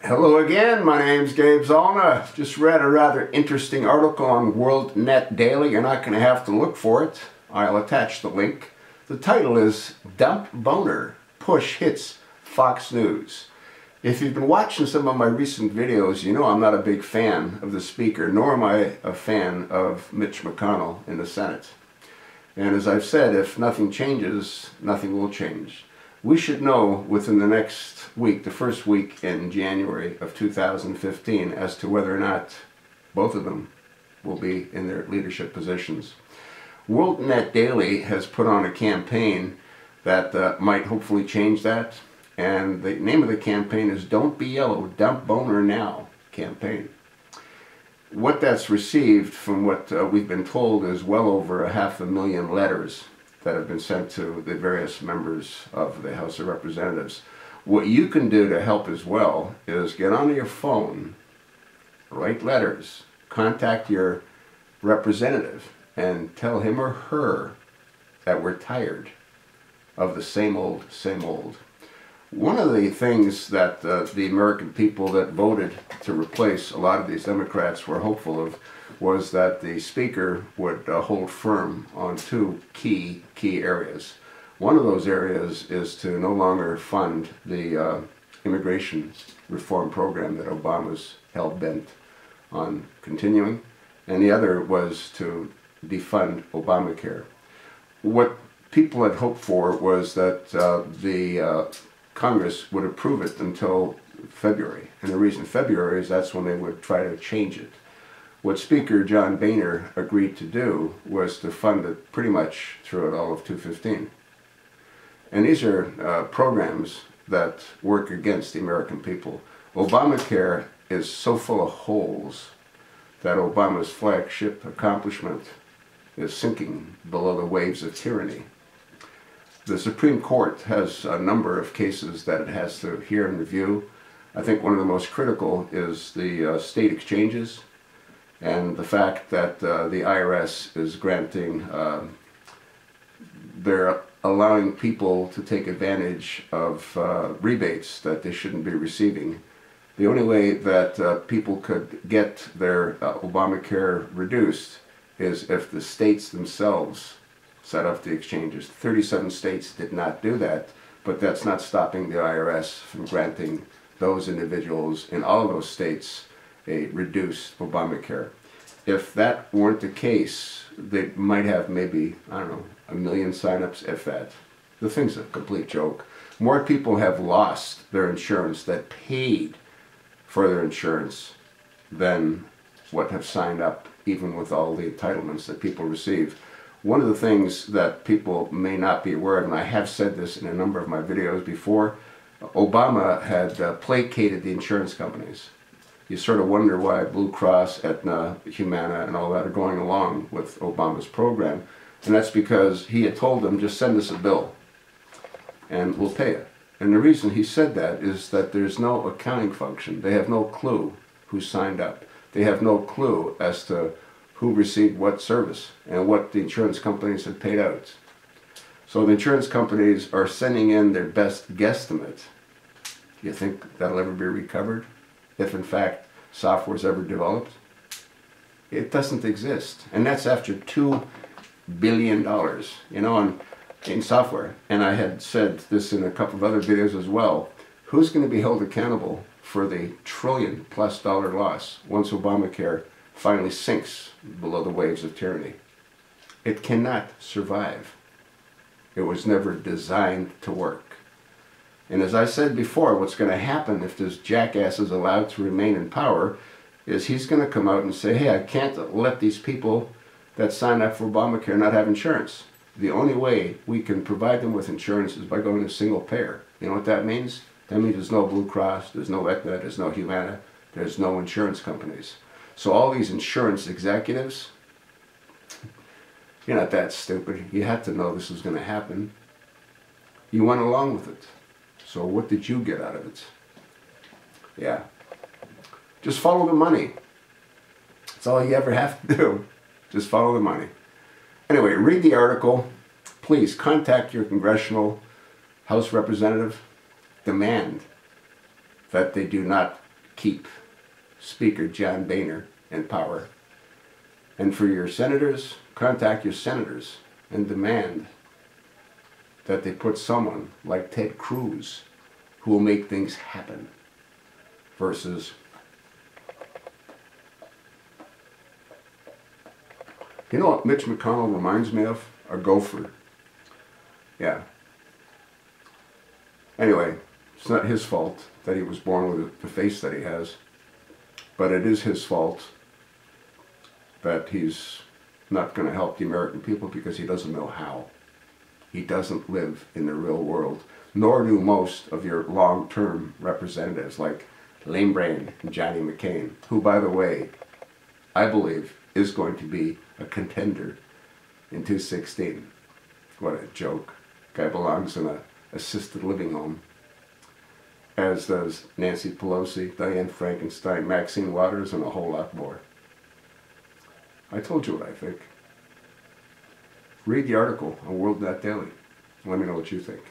Hello again, my name's Gabe Zollner. Just read a rather interesting article on WorldNet Daily. You're not going to have to look for it. I'll attach the link. The title is Dump Boehner, Push Hits Fox News. If you've been watching some of my recent videos, you know I'm not a big fan of the speaker, nor am I a fan of Mitch McConnell in the Senate. And as I've said, if nothing changes, nothing will change. We should know within the next week, the first week in January of 2015, as to whether or not both of them will be in their leadership positions. WorldNet Daily has put on a campaign that might hopefully change that. And the name of the campaign is Don't Be Yellow, Dump Boehner Now campaign. What that's received, from what we've been told, is well over 500,000 letters that have been sent to the various members of the House of Representatives. What you can do to help as well is get onto your phone, write letters, contact your representative, and tell him or her that we're tired of the same old, same old. One of the things that the American people that voted to replace a lot of these Democrats were hopeful of was that the Speaker would hold firm on two key areas. One of those areas is to no longer fund the immigration reform program that Obama's hell-bent on continuing, and the other was to defund Obamacare. What people had hoped for was that the Congress would approve it until February, and the reason February is that's when they would try to change it. What Speaker John Boehner agreed to do was to fund it pretty much throughout all of 2015. And these are programs that work against the American people. Obamacare is so full of holes that Obama's flagship accomplishment is sinking below the waves of tyranny. The Supreme Court has a number of cases that it has to hear and review. I think one of the most critical is the state exchanges, and the fact that the IRS is granting, they're allowing people to take advantage of rebates that they shouldn't be receiving. The only way that people could get their Obamacare reduced is if the states themselves set up the exchanges. 37 states did not do that, but that's not stopping the IRS from granting those individuals in all of those states a reduced Obamacare. If that weren't the case, they might have maybe, I don't know, 1 million signups, if that. The thing's a complete joke. More people have lost their insurance that paid for their insurance than what have signed up, even with all the entitlements that people receive. One of the things that people may not be aware of, and I have said this in a number of my videos before, Obama had placated the insurance companies. You sort of wonder why Blue Cross, Aetna, Humana, and all that are going along with Obama's program. And that's because he had told them, just send us a bill and we'll pay it. And the reason he said that is that there's no accounting function. They have no clue who signed up. They have no clue as to who received what service and what the insurance companies had paid out. So the insurance companies are sending in their best guesstimate. You think that'll ever be recovered? If in fact software is ever developed? It doesn't exist. And that's after $2 billion, you know, in software. And I had said this in a couple of other videos as well. Who's going to be held accountable for the $1 trillion+ loss once Obamacare finally sinks below the waves of tyranny? It cannot survive. It was never designed to work. And as I said before, what's going to happen if this jackass is allowed to remain in power is he's going to come out and say, hey, I can't let these people that sign up for Obamacare not have insurance. The only way we can provide them with insurance is by going to single payer. You know what that means? That means there's no Blue Cross, there's no Aetna, there's no Humana, there's no insurance companies. So all these insurance executives, you're not that stupid. You had to know this was going to happen. You went along with it. So what did you get out of it? Yeah. Just follow the money. That's all you ever have to do. Just follow the money. Anyway, read the article. Please contact your congressional House representative. Demand that they do not keep Speaker John Boehner in power. And for your senators, contact your senators and demand that they put someone like Ted Cruz who will make things happen versus, you know what Mitch McConnell reminds me of? A gopher. Yeah. Anyway, it's not his fault that he was born with the face that he has, but it is his fault that he's not going to help the American people because he doesn't know how. He doesn't live in the real world, nor do most of your long-term representatives like Lame Brain and Johnny McCain, who, by the way, I believe is going to be a contender in 2016. What a joke. Guy belongs in a assisted living home, as does Nancy Pelosi, Dianne Frankenstein, Maxine Waters, and a whole lot more. I told you what I think. Read the article on WorldNet Daily. Let me know what you think.